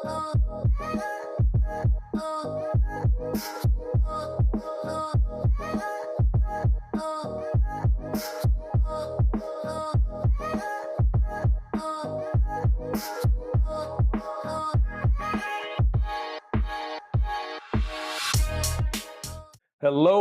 Hello,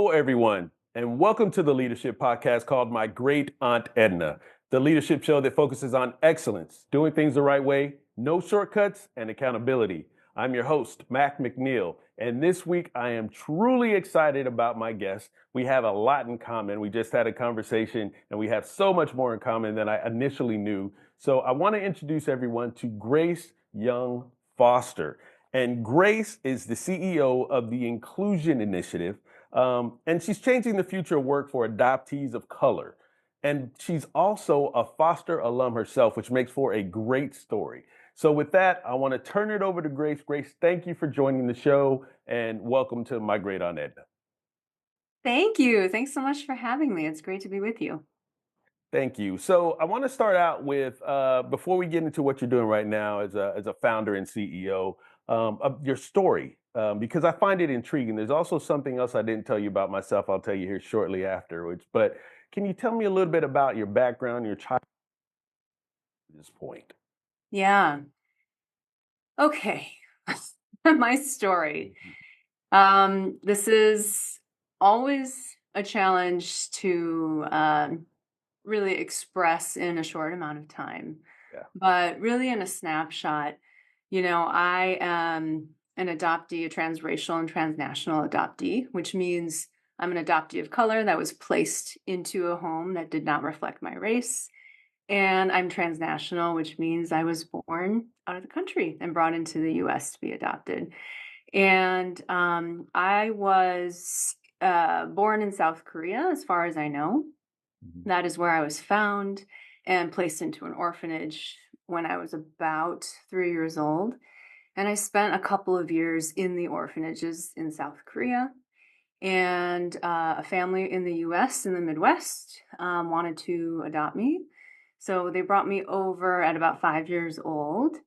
everyone, and welcome to the leadership podcast called My Great Aunt Edna, the leadership show that focuses on excellence, doing things the right way, no shortcuts, and accountability. I'm your host, Mac McNeil, and this week I am truly excited about my guest. We have a lot in common. We just had a conversation, and we have so much more in common than I initially knew. So I want to introduce everyone to Grace Young Foster. And Grace is the CEO of the Inclusion Initiative. And she's changing the future of work for adoptees of color. And she's also a Foster alum herself, which makes for a great story. So with that, I want to turn it over to Grace. Grace, thank you for joining the show and welcome to My Great Aunt Edna. Thank you. Thanks so much for having me. It's great to be with you. Thank you. So I want to start out with, before we get into what you're doing right now as a founder and CEO, of your story, because I find it intriguing. There's also something else I didn't tell you about myself. I'll tell you here shortly afterwards. But can you tell me a little bit about your background, your childhood at this point? Yeah. Okay. My story. This is always a challenge to really express in a short amount of time, Yeah. but really in a snapshot. I am an adoptee, a transracial and transnational adoptee, which means I'm an adoptee of color that was placed into a home that did not reflect my race. And I'm transnational, which means I was born out of the country and brought into the US to be adopted. And I was born in South Korea, as far as I know. Mhm. That is where I was found and placed into an orphanage when I was about 3 years old. And I spent a couple of years in the orphanages in South Korea. And a family in the US, in the Midwest, wanted to adopt me. So they brought me over at about 5 years old,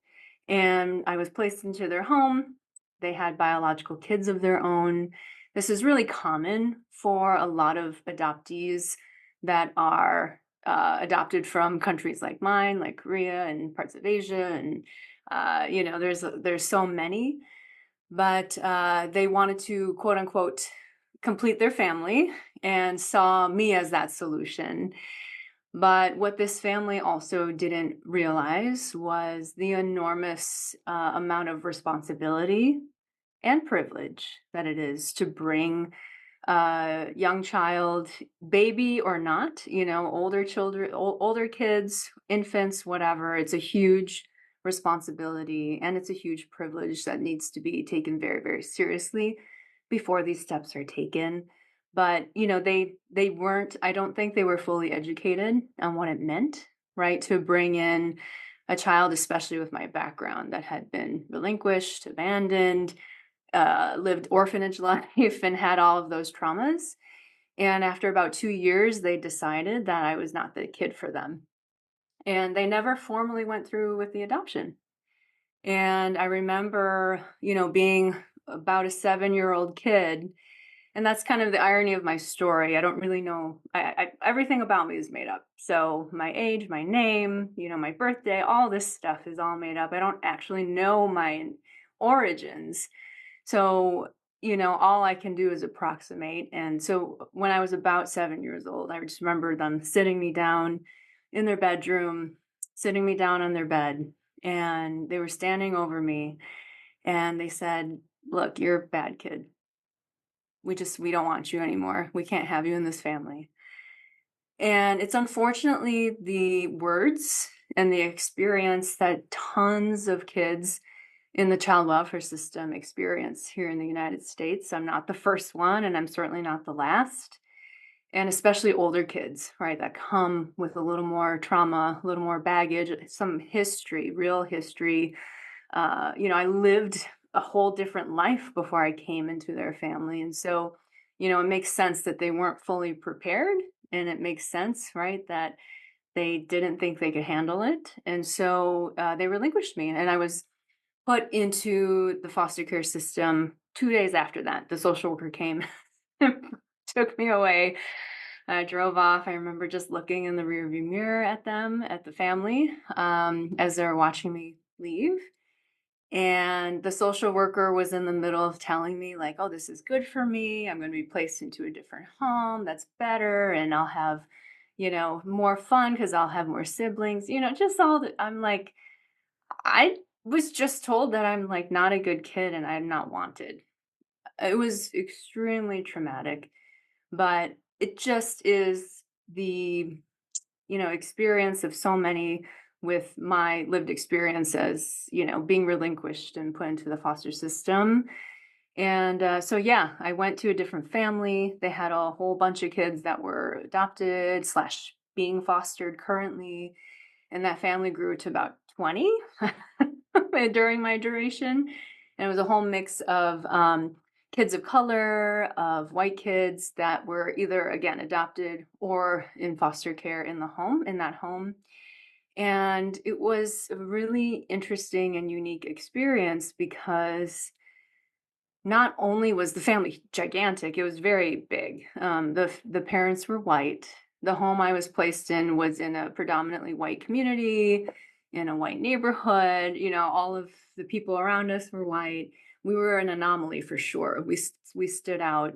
and I was placed into their home. They had biological kids of their own. This is really common for a lot of adoptees that are adopted from countries like mine, like Korea and parts of Asia, and there's so many. But they wanted to quote unquote complete their family and saw me as that solution. But what this family also didn't realize was the enormous amount of responsibility and privilege that it is to bring a young child, baby or not, older children, older kids, infants, whatever. It's a huge responsibility and it's a huge privilege that needs to be taken very, very seriously before these steps are taken. But they weren't, I don't think they were fully educated on what it meant, right? To bring in a child, especially with my background that had been relinquished, abandoned, lived orphanage life, and had all of those traumas. And after about 2 years, they decided that I was not the kid for them. And they never formally went through with the adoption. And I remember, being about a 7-year-old kid. And that's kind of the irony of my story. I don't really know. Everything about me is made up. So my age, my name, my birthday, all this stuff is all made up. I don't actually know my origins. So, all I can do is approximate. And so when I was about 7 years old, I just remember them sitting me down in their bedroom, sitting me down on their bed, and they were standing over me and they said, "Look, you're a bad kid. We don't want you anymore. We can't have you in this family." And it's unfortunately the words and the experience that tons of kids in the child welfare system experience here in the United States. I'm not the first one, and I'm certainly not the last. And especially older kids, right, that come with a little more trauma, a little more baggage, some history, real history. I lived a whole different life before I came into their family. And so, it makes sense that they weren't fully prepared. And it makes sense, right, that they didn't think they could handle it. And so they relinquished me. And I was put into the foster care system 2 days after that. The social worker came and took me away. I drove off. I remember just looking in the rearview mirror at them, at the family, as they were watching me leave. And the social worker was in the middle of telling me, like, oh, this is good for me. I'm going to be placed into a different home. That's better. And I'll have, more fun because I'll have more siblings, just all that. I'm like, I was just told that I'm like not a good kid and I'm not wanted. It was extremely traumatic, but it just is the, experience of so many with my lived experience as, being relinquished and put into the foster system. And so, yeah, I went to a different family. They had a whole bunch of kids that were adopted slash being fostered currently. And that family grew to about 20 during my duration. And it was a whole mix of kids of color, of white kids that were either, again, adopted or in foster care in that home. And it was a really interesting and unique experience because not only was the family gigantic, it was very big. The parents were white. The home I was placed in was in a predominantly white community, in a white neighborhood. All of the people around us were white. We were an anomaly for sure. We stood out.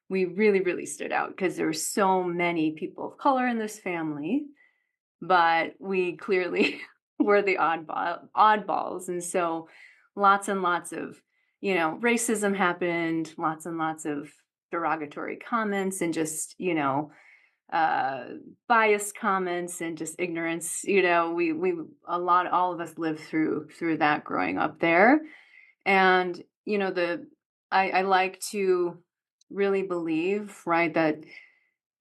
We really, really stood out because there were so many people of color in this family, but we clearly were the oddballs. And so lots and lots of, racism happened, lots and lots of derogatory comments and just, uh, biased comments and just ignorance. All of us lived through that growing up there. And, I like to really believe, right, that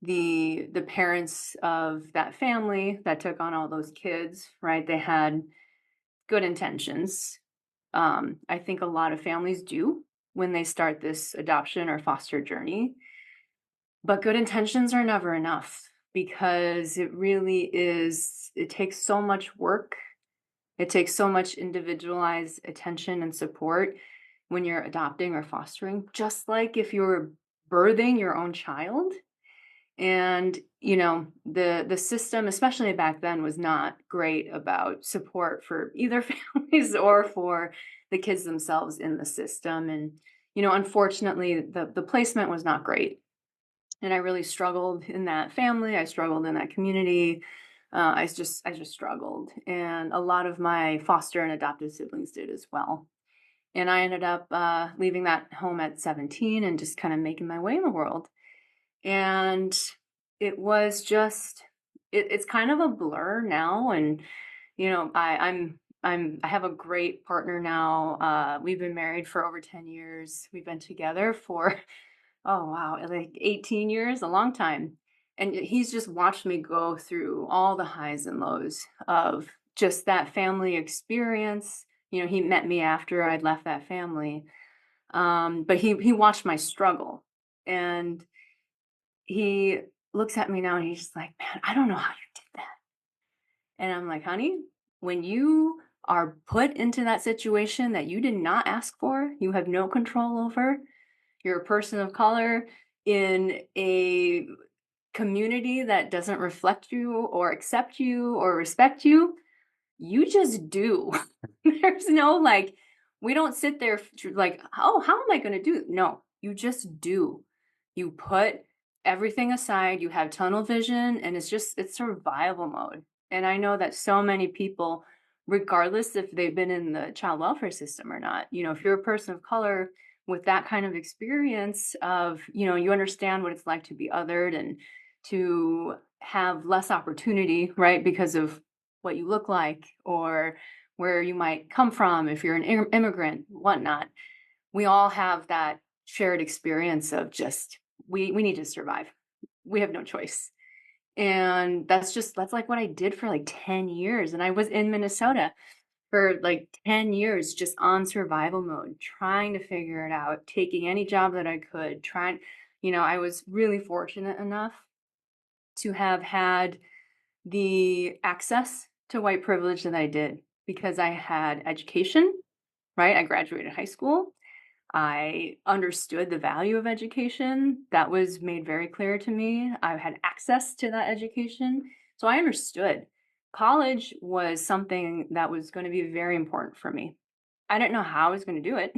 the parents of that family that took on all those kids, right? They had good intentions. I think a lot of families do when they start this adoption or foster journey, but good intentions are never enough because it takes so much work. It takes so much individualized attention and support when you're adopting or fostering, just like if you're birthing your own child. And, the system, especially back then, was not great about support for either families or for the kids themselves in the system. And, unfortunately, the placement was not great. And I really struggled in that family. I struggled in that community. I just struggled. And a lot of my foster and adoptive siblings did as well. And I ended up leaving that home at 17 and just kind of making my way in the world. And it was just it's kind of a blur now. And I have a great partner now. We've been married for over 10 years. We've been together for oh wow, like 18 years, a long time. And he's just watched me go through all the highs and lows of just that family experience. He met me after I'd left that family. But he watched my struggle. And he looks at me now and he's just like, "Man, I don't know how you did that." And I'm like, "Honey, when you are put into that situation that you did not ask for, you have no control over, you're a person of color in a community that doesn't reflect you or accept you or respect you, you just do." There's no like, we don't sit there like, oh, how am I going to do it? No, you just do. You put everything aside, you have tunnel vision, and it's survival mode. And I know that so many people, regardless if they've been in the child welfare system or not, if you're a person of color with that kind of experience of, you understand what it's like to be othered and to have less opportunity, right? Because of what you look like or where you might come from, if you're an immigrant, whatnot. We all have that shared experience of just, we need to survive. We have no choice. And that's like what I did for like 10 years. And I was in Minnesota for like 10 years, just on survival mode, trying to figure it out, taking any job that I could, I was really fortunate enough to have had the access to white privilege that I did because I had education, right? I graduated high school. I understood the value of education. That was made very clear to me. I had access to that education. So I understood. College was something that was going to be very important for me. I didn't know how I was going to do it,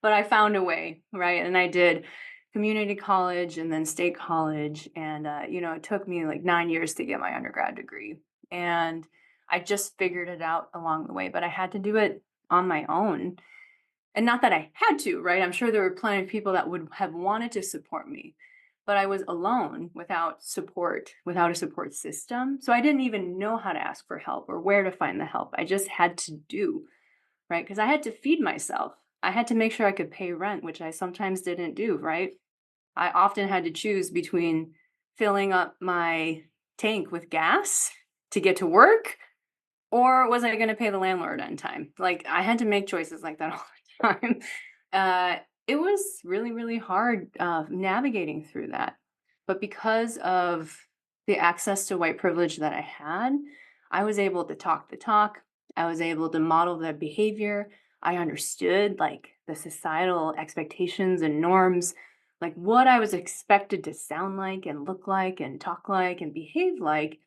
but I found a way, right? And I did community college and then state college. And, it took me like 9 years to get my undergrad degree. And I just figured it out along the way, but I had to do it on my own, and not that I had to, right? I'm sure there were plenty of people that would have wanted to support me, but I was alone without support, without a support system. So I didn't even know how to ask for help or where to find the help. I just had to do, right? Because I had to feed myself. I had to make sure I could pay rent, which I sometimes didn't do, right? I often had to choose between filling up my tank with gas to get to work, or was I gonna pay the landlord on time? Like, I had to make choices like that all the time. Uh, it was really, really hard, navigating through that. But because of the access to white privilege that I had, I was able to talk the talk. I was able to model the behavior. I understood, like, the societal expectations and norms, like, what I was expected to sound like and look like and talk like and behave like,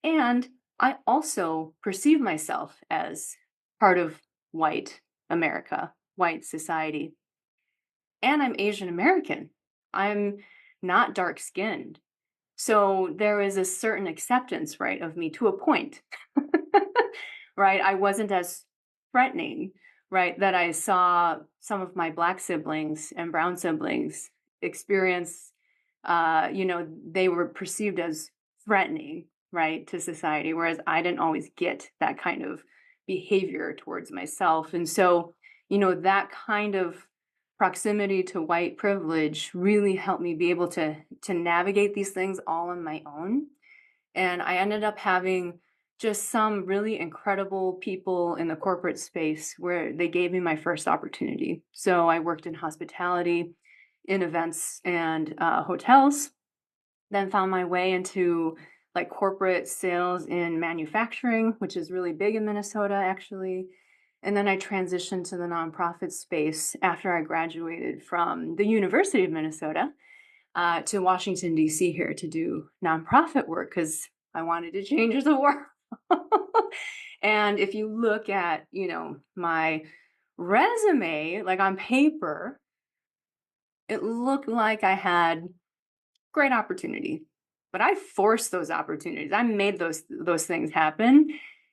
and I also perceive myself as part of white America, white society. And I'm Asian American. I'm not dark skinned. So there is a certain acceptance, right, of me to a point, right? I wasn't as threatening, right? That I saw some of my black siblings and brown siblings experience, they were perceived as threatening, right, to society, whereas I didn't always get that kind of behavior towards myself. And so, that kind of proximity to white privilege really helped me be able to navigate these things all on my own. And I ended up having just some really incredible people in the corporate space where they gave me my first opportunity. So I worked in hospitality, in events and hotels, then found my way into like corporate sales in manufacturing, which is really big in Minnesota, actually. And then I transitioned to the nonprofit space after I graduated from the University of Minnesota, to Washington, D.C. here to do nonprofit work because I wanted to change the world. And if you look at, my resume, like on paper, it looked like I had great opportunity, but I forced those opportunities. I made those things happen,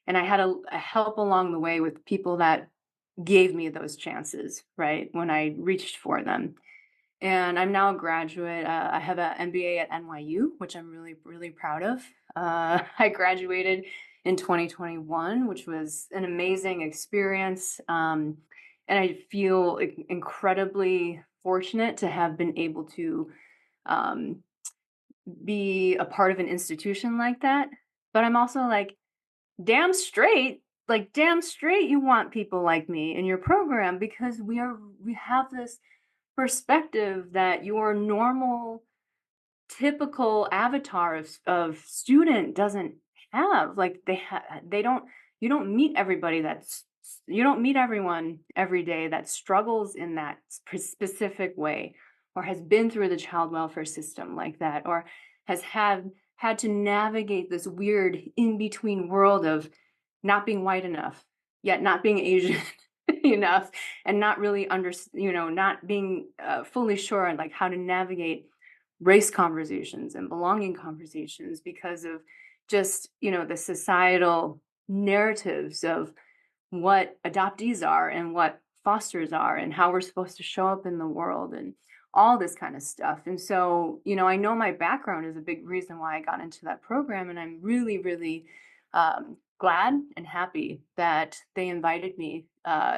and I had a help along the way with people that gave me those chances, right, when I reached for them. And I'm now a graduate. I have an MBA at NYU, which I'm really, really proud of. I graduated in 2021, which was an amazing experience. And I feel incredibly fortunate to have been able to um, be a part of an institution like that. But I'm also damn straight you want people like me in your program because we have this perspective that your normal typical avatar of student doesn't have. Like they don't you don't meet everybody that's you don't meet everyone every day that struggles in that specific way, or has been through the child welfare system like that, or has had to navigate this weird in between world of not being white enough yet not being Asian enough, and not really not being fully sure on like how to navigate race conversations and belonging conversations because of just the societal narratives of what adoptees are and what fosters are and how we're supposed to show up in the world and all this kind of stuff. And so, I know my background is a big reason why I got into that program. And I'm really, really glad and happy that they invited me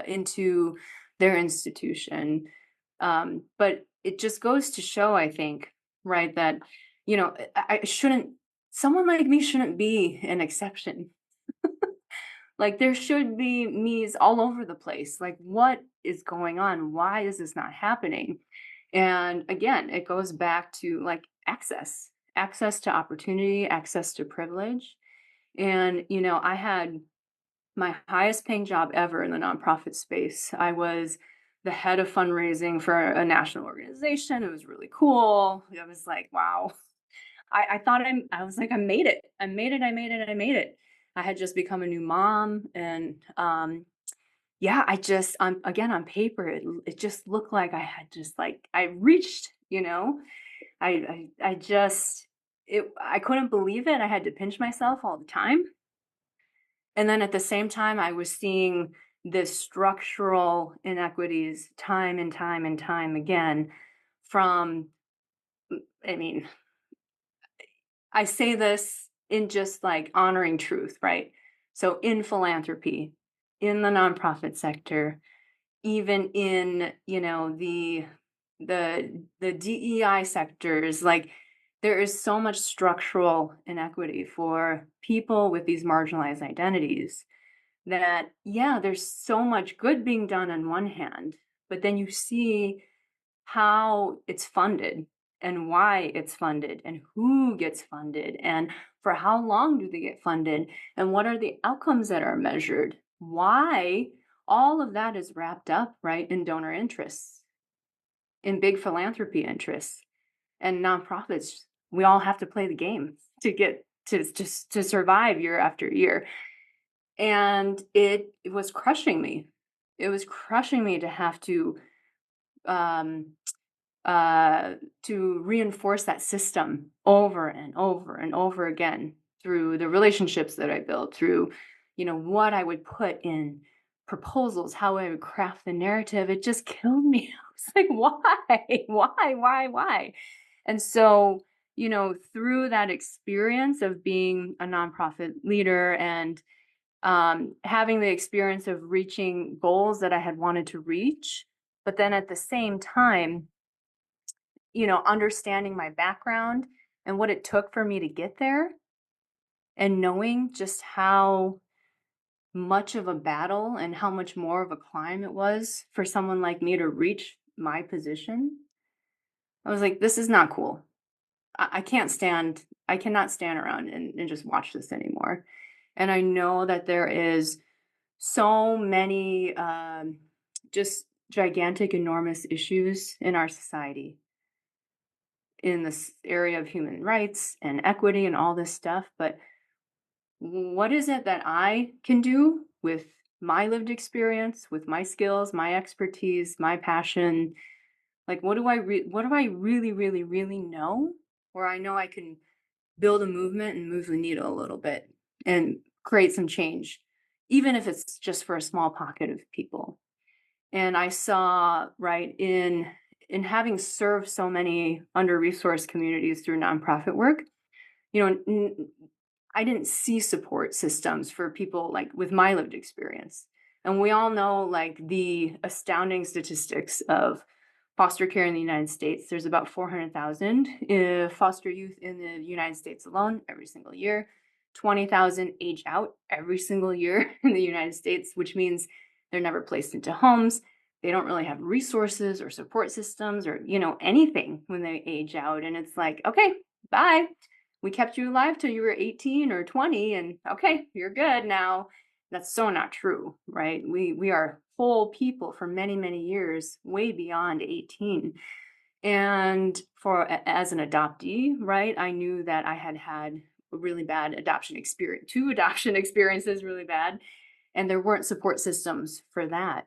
into their institution. But it just goes to show, I think, right, that, I shouldn't, someone like me shouldn't be an exception. Like there should be me's all over the place. Like what is going on? Why is this not happening? And again, it goes back to like access to opportunity, access to privilege. And, I had my highest paying job ever in the nonprofit space. I was the head of fundraising for a national organization. It was really cool. I was like, wow. I thought I was like, I made it. I made it. I made it. I made it. I had just become a new mom. And yeah, I just again on paper, it just looked like I had just like I reached, I just I couldn't believe it. I had to pinch myself all the time. And then at the same time, I was seeing the structural inequities time and time and time again from, I mean, I say this in just like honoring truth, right? So in philanthropy, in the nonprofit sector, even in, the DEI sectors, like there is so much structural inequity for people with these marginalized identities that, yeah, there's so much good being done on one hand, but then you see how it's funded and why it's funded and who gets funded and for how long do they get funded and what are the outcomes that are measured, why all of that is wrapped up right in donor interests, in big philanthropy interests, and nonprofits. We all have to play the game to get to just to survive year after year. And it was crushing me. It was crushing me to have um, to reinforce that system over and over and over again through the relationships that I built, through, what I would put in proposals, how I would craft the narrative. It just killed me. I was like, why? Why? And so, through that experience of being a nonprofit leader and having the experience of reaching goals that I had wanted to reach, but then at the same time, understanding my background and what it took for me to get there, and knowing just how much of a battle and how much more of a climb it was for someone like me to reach my position. I was like, this is not cool. I cannot stand around and just watch this anymore. And I know that there is so many just gigantic, enormous issues in our society in this area of human rights and equity and all this stuff. But what is it that I can do with my lived experience, with my skills, my expertise, my passion? Like, what do I really, really, really know? Where I know I can build a movement and move the needle a little bit and create some change, even if it's just for a small pocket of people. And I saw, right, in having served so many under-resourced communities through nonprofit work, you know, I didn't see support systems for people like with my lived experience. And we all know like the astounding statistics of foster care in the United States. There's about 400,000 foster youth in the United States alone every single year. 20,000 age out every single year in the United States, which means they're never placed into homes. They don't really have resources or support systems or, anything when they age out. And it's like, okay, bye. We kept you alive till you were 18 or 20 and okay, you're good now. That's so not true, right? We are whole people for many, many years, way beyond 18. And as an adoptee, right, I knew that I had had a really bad adoption experience, two adoption experiences really bad, and there weren't support systems for that.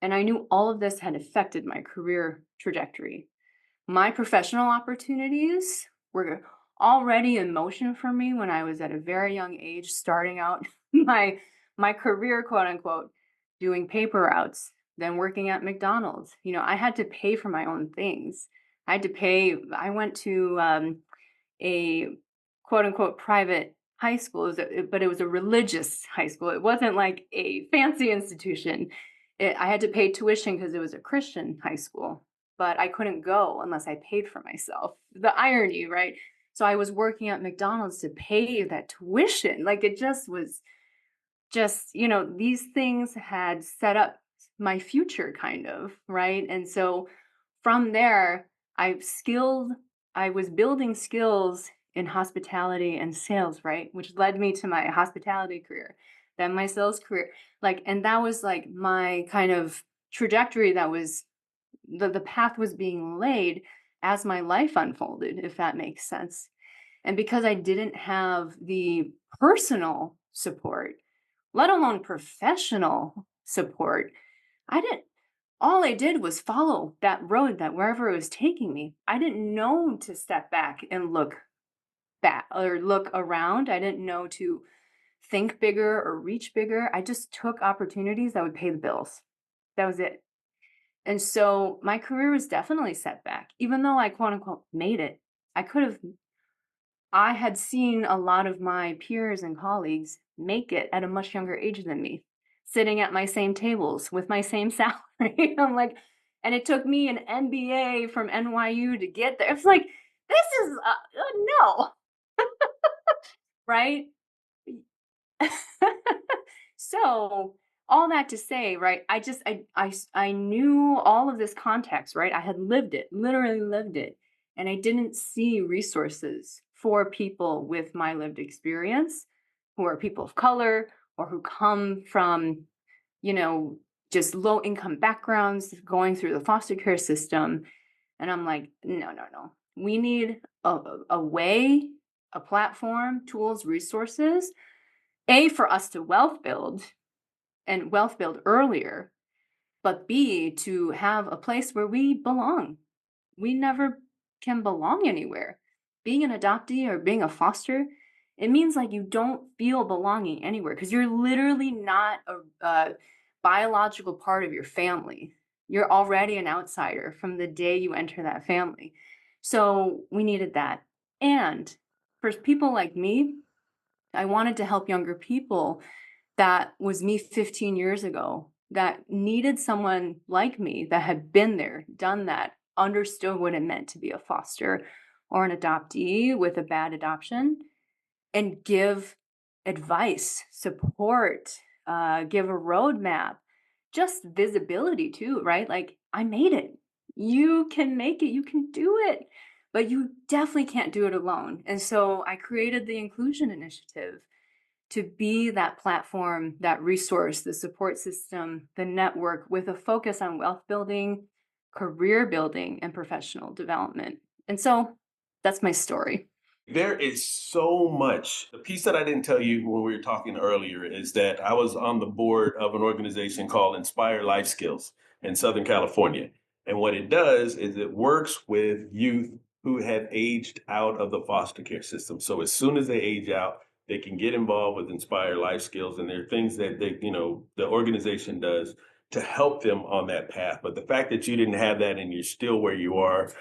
And I knew all of this had affected my career trajectory. My professional opportunities were already in motion for me when I was at a very young age, starting out my career, quote unquote, doing paper routes, then working at McDonald's. I had to pay for my own things. I had to pay. I went to a quote unquote private high school, but it was a religious high school. It wasn't like a fancy institution. I had to pay tuition because it was a Christian high school, but I couldn't go unless I paid for myself. The irony, right? So I was working at McDonald's to pay that tuition. Like it just was just, these things had set up my future kind of, right? And so from there, I was building skills in hospitality and sales, right? Which led me to my hospitality career. then my sales career. Like, and that was like my kind of trajectory that was the path was being laid as my life unfolded, if that makes sense. And because I didn't have the personal support, let alone professional support, I didn't all I did was follow that road that wherever it was taking me. I didn't know to step back and look back or look around. I didn't know to think bigger or reach bigger. I just took opportunities that would pay the bills. That was it. And so my career was definitely set back. Even though I quote unquote made it, I could have I had seen a lot of my peers and colleagues make it at a much younger age than me, sitting at my same tables with my same salary. I'm like, and it took me an MBA from NYU to get there. It's like, this is no, right? So all that to say, right? I knew all of this context, right? I had lived it, literally lived it, and I didn't see resources for people with my lived experience, who are people of color or who come from, you know, just low income backgrounds, going through the foster care system. And I'm like, no, no, no. We need a way, a platform, tools, resources a, for us to wealth build and wealth build earlier, but B, to have a place where we belong. We never can belong anywhere. Being an adoptee or being a foster, it means like you don't feel belonging anywhere because you're literally not a biological part of your family. You're already an outsider from the day you enter that family. So we needed that. And for people like me, I wanted to help younger people that was me 15 years ago that needed someone like me that had been there, done that, understood what it meant to be a foster or an adoptee with a bad adoption, and give advice, support, give a roadmap, just visibility too, right? Like, I made it. You can make it, you can do it, but you definitely can't do it alone. And so I created the Inclusion Initiative to be that platform, that resource, the support system, the network with a focus on wealth building, career building, and professional development. And so that's my story. There is so much. The piece that I didn't tell you when we were talking earlier is that I was on the board of an organization called Inspire Life Skills in Southern California. And what it does is it works with youth who have aged out of the foster care system. So as soon as they age out, they can get involved with Inspire Life Skills. And there are things that the organization does to help them on that path. But the fact that you didn't have that and you're still where you are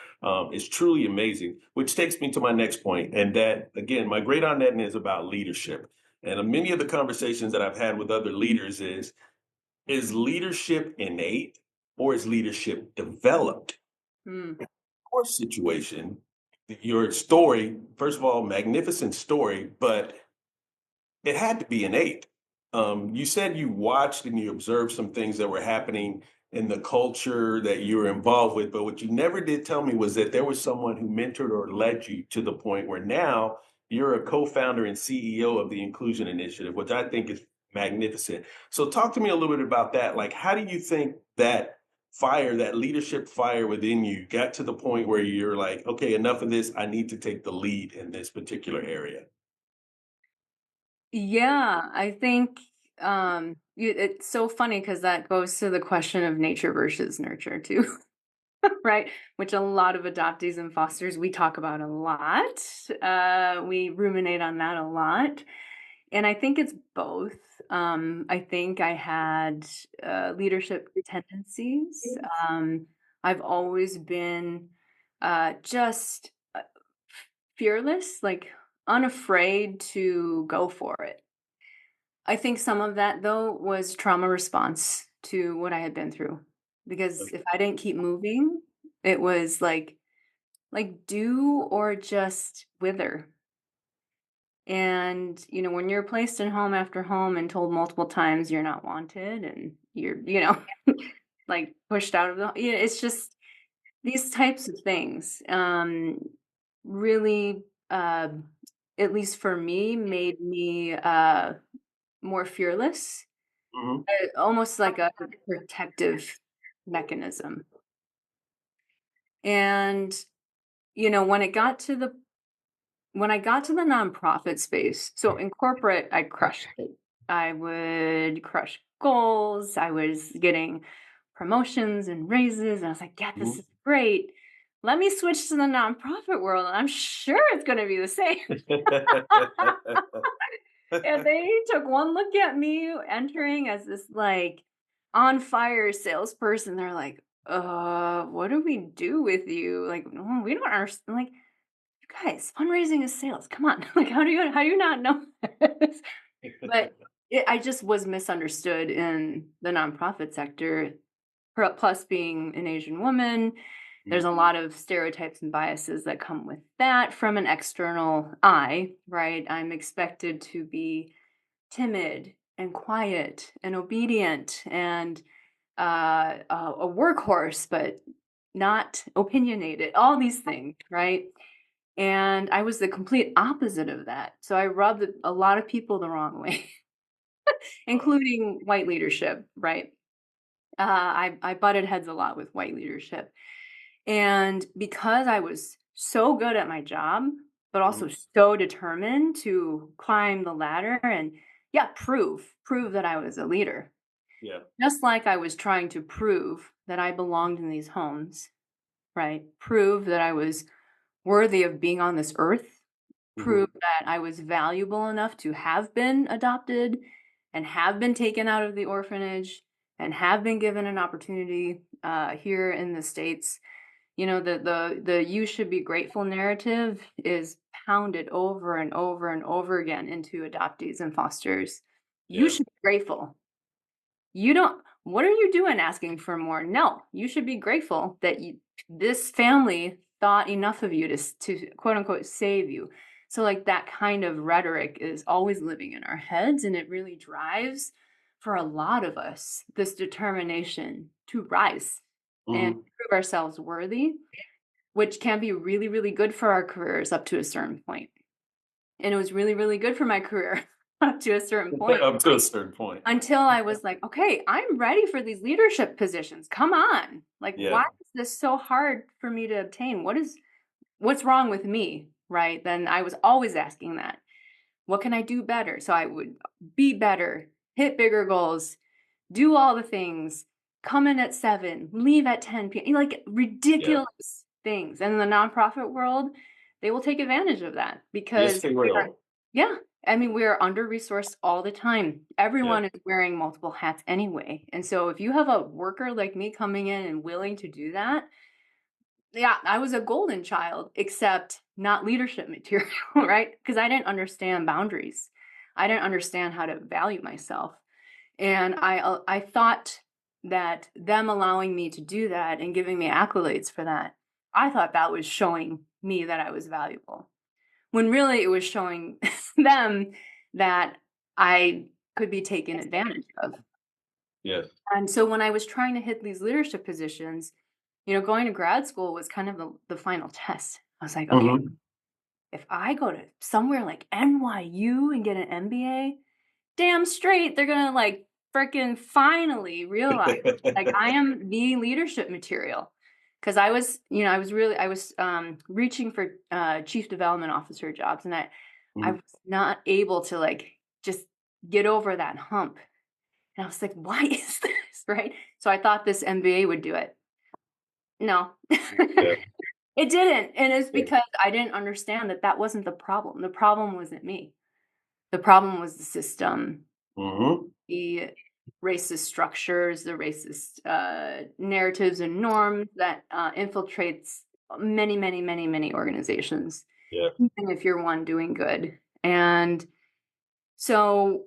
is truly amazing, which takes me to my next point. And that, again, my great aunt Edna is about leadership. And many of the conversations that I've had with other leaders is leadership innate or is leadership developed? Mm. Your situation, your story, first of all, magnificent story, but it had to be innate. You said you watched and you observed some things that were happening in the culture that you were involved with, but what you never did tell me was that there was someone who mentored or led you to the point where now you're a co-founder and CEO of the Inclusion Initiative, which I think is magnificent. So talk to me a little bit about that. Like, how do you think that fire, that leadership fire within you got to the point where you're like, okay, enough of this, I need to take the lead in this particular area? Yeah, I think it's so funny because that goes to the question of nature versus nurture too, right? Which a lot of adoptees and fosters we talk about a lot. We ruminate on that a lot. And I think it's both. I think I had leadership tendencies. I've always been just fearless, like unafraid to go for it. I think some of that, though, was trauma response to what I had been through. Because if I didn't keep moving, it was like do or just wither. And, when you're placed in home after home and told multiple times you're not wanted and you're, like pushed out of it's just these types of things really, at least for me, made me more fearless, Hmm. almost like a protective mechanism. And, when I got to the nonprofit space, so in corporate, I crushed it. I would crush goals. I was getting promotions and raises. And I was like, yeah, this Hmm. is great. Let me switch to the nonprofit world. And I'm sure it's going to be the same. And they took one look at me entering as this like on fire salesperson. They're like, what do we do with you? Like, "Oh, we don't understand. Like, you guys, fundraising is sales. Come on. Like, how do you not know this? But I just was misunderstood in the nonprofit sector. Plus, being an Asian woman, there's a lot of stereotypes and biases that come with that from an external eye, right? I'm expected to be timid and quiet and obedient and a workhorse, but not opinionated, all these things, right? And I was the complete opposite of that. So I rubbed a lot of people the wrong way, including white leadership, right? I butted heads a lot with white leadership. And because I was so good at my job, but also Hmm. so determined to climb the ladder and yeah, prove that I was a leader. Yeah. Just like I was trying to prove that I belonged in these homes, right? Prove that I was worthy of being on this earth, Hmm. prove that I was valuable enough to have been adopted and have been taken out of the orphanage and have been given an opportunity here in the States. The you should be grateful narrative is pounded over and over and over again into adoptees and fosters. You Yeah. should be grateful. You don't What are you doing asking for more? No, you should be grateful that this family thought enough of you to quote unquote save you. So like that kind of rhetoric is always living in our heads and it really drives for a lot of us this determination to rise and Hmm. prove ourselves worthy, which can be really, really good for our careers up to a certain point. And it was really, really good for my career up to a certain point Up to a certain point. until I was like, okay, I'm ready for these leadership positions. Come on. Like, Yeah. why is this so hard for me to obtain? What's wrong with me? Right. Then I was always asking that. What can I do better? So I would be better, hit bigger goals, do all the things, come in at 7, leave at 10 p.m. Like Yeah. ridiculous things. And in the nonprofit world, they will take advantage of that Yes, because they will. yeah, I mean, we are under resourced all the time. Yeah. Everyone is wearing multiple hats anyway. And so if you have a worker like me coming in and willing to do that, yeah, I was a golden child, except not leadership material, right? Because I didn't understand boundaries. I didn't understand how to value myself. And I thought that them allowing me to do that and giving me accolades for that, I thought that was showing me that I was valuable. When really it was showing them that I could be taken advantage of. Yes. And so when I was trying to hit these leadership positions, going to grad school was kind of the final test. I was like, okay, Hmm. if I go to somewhere like NYU and get an MBA, damn straight they're gonna like freaking finally realize like I am the leadership material. Because I was reaching for chief development officer jobs, and I Hmm. was not able to like just get over that hump. And I was like, why is this? Right. So I thought this MBA would do it. No, Yeah. it didn't. And it's Yeah. because I didn't understand that that wasn't the problem. The problem wasn't me. The problem was the system, Hmm. the racist structures, the racist narratives and norms that infiltrates many, many, many, many organizations, Yeah. even if you're one doing good. And so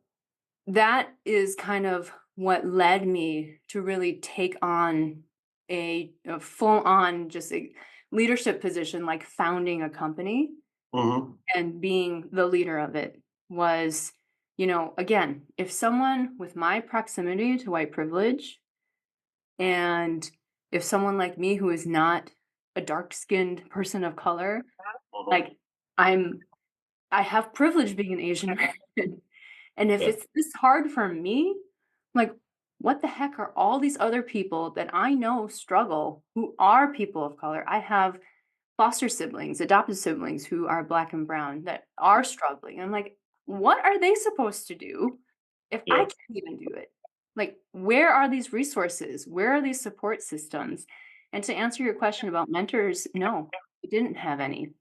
that is kind of what led me to really take on a full on just a leadership position, like founding a company Hmm. and being the leader of it was, again, if someone with my proximity to white privilege and if someone like me who is not a dark-skinned person of color, Hmm. like I'm I have privilege being an Asian American And if Yeah. it's this hard for me, like, what the heck are all these other people that I know struggle who are people of color? I have foster siblings, adopted siblings who are Black and brown that are struggling. I'm like, what are they supposed to do if I Yeah. can't even do it? Like, where are these resources? Where are these support systems? And to answer your question about mentors, no, I didn't have any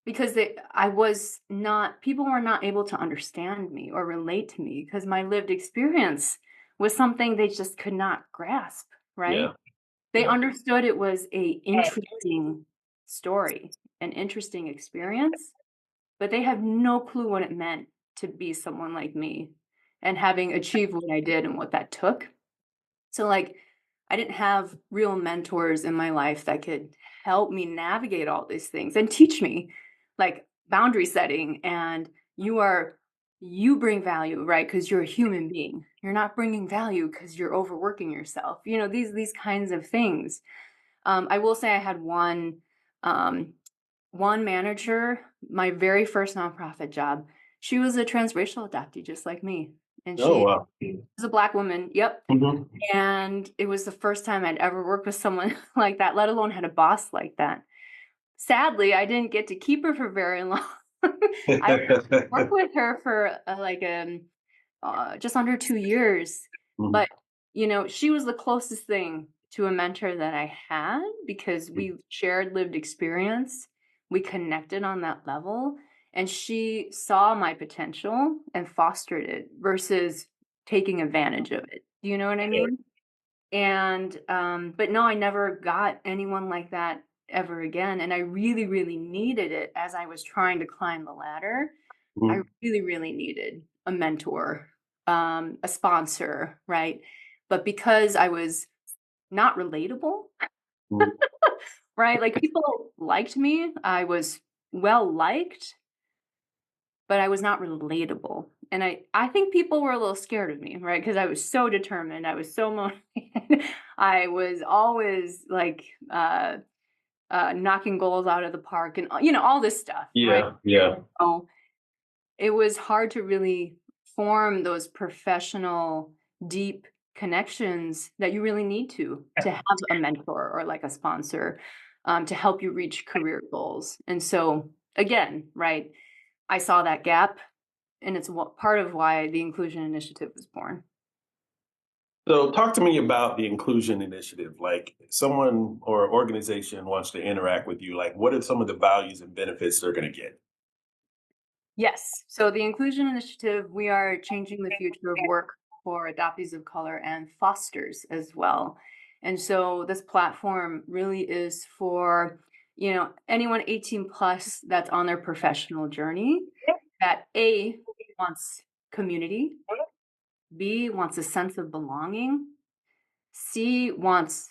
because I was not, people were not able to understand me or relate to me because my lived experience was something they just could not grasp, right? Yeah. They Yeah. understood it was a interesting story, an interesting experience, but they have no clue what it meant to be someone like me and having achieved what I did and what that took. So, like, I didn't have real mentors in my life that could help me navigate all these things and teach me, like, boundary setting and you bring value, right? Because you're a human being. You're not bringing value because you're overworking yourself. These kinds of things. I will say I had um, one manager, my very first nonprofit job. She was a transracial adoptee, just like me, and Oh, she wow. was a Black woman. Yep, Mhm. and it was the first time I'd ever worked with someone like that, let alone had a boss like that. Sadly, I didn't get to keep her for very long. I worked with her for just under 2 years, Mhm. but, she was the closest thing to a mentor that I had because we shared lived experience, we connected on that level, and she saw my potential and fostered it versus taking advantage of it. Do you know what I Yeah. mean? And, but no, I never got anyone like that ever again, and I really, really needed it as I was trying to climb the ladder. I Mhm. really, really needed a mentor, a sponsor, right? But because I was not relatable, Mhm. right? Like people liked me, I was well liked, but I was not relatable. And I think people were a little scared of me, right? Because I was so determined, I was so motivated. I was always like knocking goals out of the park and all this stuff, right? Yeah. Yeah. Oh, it was hard to really form those professional, deep connections that you really need to have a mentor or like a sponsor to help you reach career goals. And so, again, right, I saw that gap, and it's part of why the Inclusion Initiative was born. So, talk to me about the inclusion initiative. Like, someone or organization wants to interact with you. Like, what are some of the values and benefits they're going to get? Yes. So the Inclusion Initiative, we are changing the future of work for adoptees of color and fosters as well. And so this platform really is for, anyone 18 plus that's on their professional journey that A wants community, B wants a sense of belonging, C wants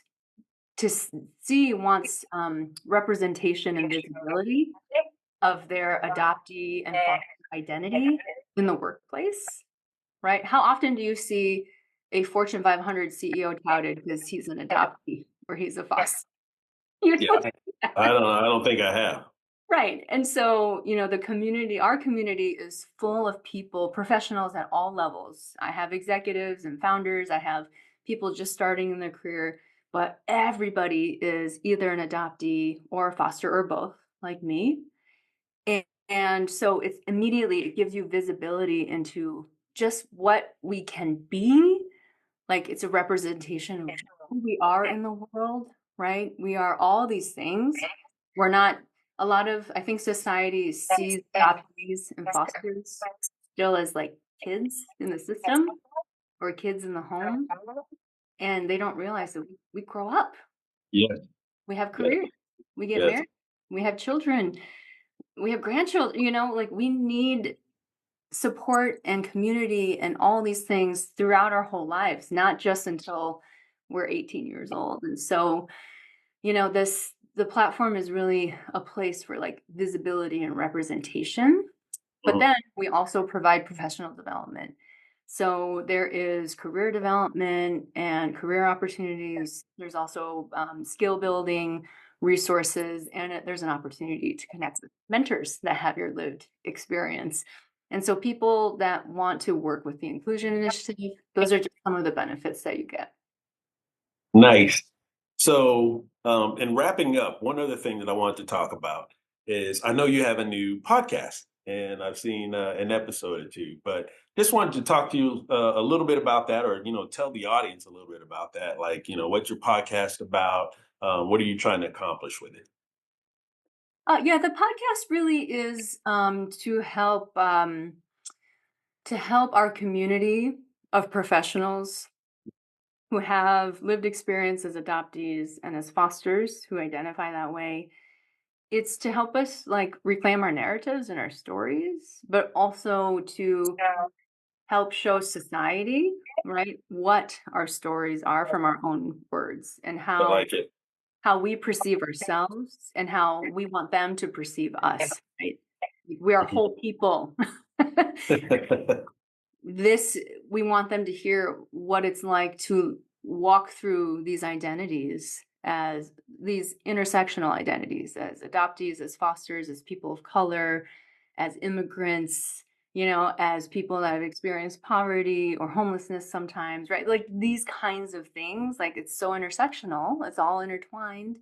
C wants representation and visibility of their adoptee and foster identity in the workplace, right? How often do you see a Fortune 500 CEO touted because he's an adoptee or he's a foster? You Yeah, don't see I that. don't. I don't think I have. Right. And so, our community is full of people, professionals at all levels. I have executives and founders, I have people just starting in their career, but everybody is either an adoptee or a foster or both, like me. And so it gives you visibility into just what we can be. Like it's a representation of who we are in the world, right? We are all these things. We're not a lot of I think society sees adoptees and fosters still as like kids in the system or kids in the home. And they don't realize that we grow up, Yes. we have Yes. careers, we get Yes. married, we have children, we have grandchildren, like we need support and community and all these things throughout our whole lives, not just until we're 18 years old. And so, the platform is really a place for like visibility and representation. But Mhm. then we also provide professional development. So there is career development and career opportunities. There's also skill building resources, and there's an opportunity to connect with mentors that have your lived experience. And so people that want to work with the Inclusion Initiative, those are just some of the benefits that you get. Nice. So, in wrapping up, one other thing that I wanted to talk about is I know you have a new podcast, and I've seen an episode or two, but just wanted to talk to you a little bit about that, or tell the audience a little bit about that. Like, what's your podcast about? What are you trying to accomplish with it? Yeah, the podcast really is to help our community of professionals who have lived experience as adoptees and as fosters who identify that way. It's to help us like reclaim our narratives and our stories, but also to help show society, right, what our stories are from our own words and I like it. how we perceive ourselves and how we want them to perceive us, right? We are whole people. This we want them to hear what it's like to walk through these identities as these intersectional identities as adoptees, as fosters, as people of color, as immigrants, as people that have experienced poverty or homelessness sometimes, right? Like these kinds of things, like it's so intersectional, it's all intertwined.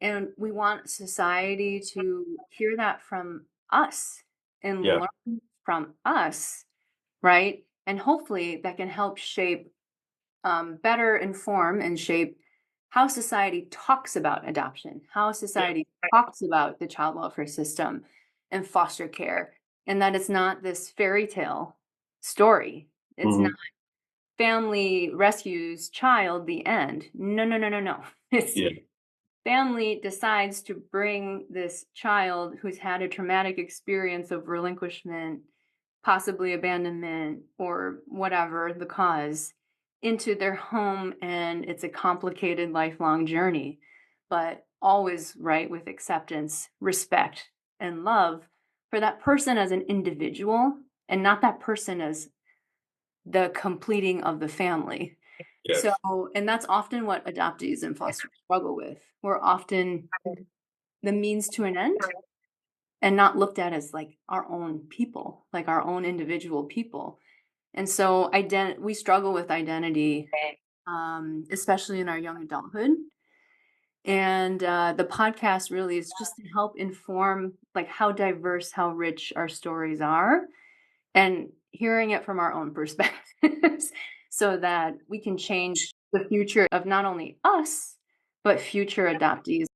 And we want society to hear that from us and Yeah, learn from us, right? And hopefully that can help shape, better inform and shape how society talks about adoption, how yeah. society talks about the child welfare system and foster care, and that it's not this fairy tale story. It's not Mhm. family rescues child, the end. No, no, no, no, no. It's Yeah, family decides to bring this child who's had a traumatic experience of relinquishment, possibly abandonment, or whatever the cause, into their home. And it's a complicated lifelong journey, but always right with acceptance, respect, and love for that person as an individual and not that person as the completing of the family. So, yes. and that's often what adoptees and fosters struggle with. We're often the means to an end and not looked at as like our own people, like our own individual people. And so we struggle with identity, especially in our young adulthood. And the podcast really is just to help inform like how diverse, how rich our stories are and hearing it from our own perspectives so that we can change the future of not only us, but future adoptees.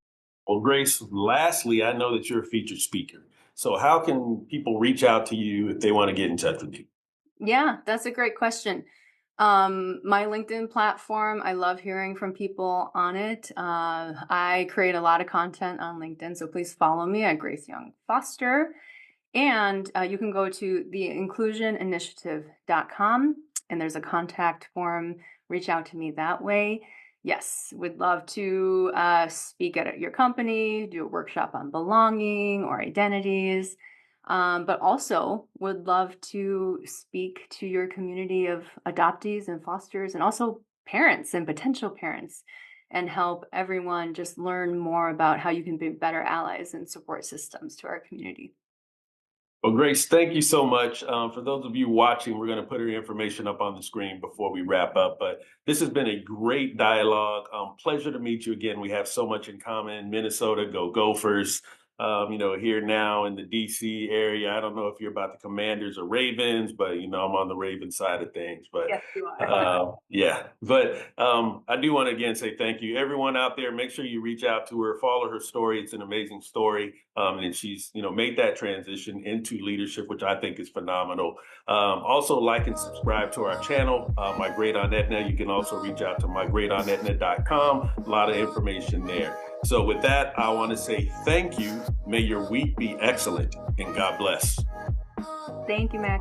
Well, Grace, lastly, I know that you're a featured speaker. So, how can people reach out to you if they want to get in touch with you? Yeah, that's a great question. My LinkedIn platform, I love hearing from people on it. I create a lot of content on LinkedIn, so please follow me at Grace Young Foster. And you can go to theinclusioninitiative.com and there's a contact form. Reach out to me that way. Yes, would love to speak at your company, do a workshop on belonging or identities, but also would love to speak to your community of adoptees and fosters and also parents and potential parents and help everyone just learn more about how you can be better allies and support systems to our community. Well, Grace, thank you so much. For those of you watching, we're going to put her information up on the screen before we wrap up. But this has been a great dialogue. Pleasure to meet you again. We have so much in common. Minnesota, go Gophers. Here now in the DC area. I don't know if you're about the Commanders or Ravens, but I'm on the Ravens side of things. But Yes, you are. yeah, but I do want to again say thank you, everyone out there. Make sure you reach out to her, follow her story. It's an amazing story, and she's made that transition into leadership, which I think is phenomenal. Also, like and subscribe to our channel, My Great Aunt Edna. You can also reach out to mygreatauntedna.com. A lot of information there. So, with that, I want to say thank you. May your week be excellent, and God bless. Thank you, Mac.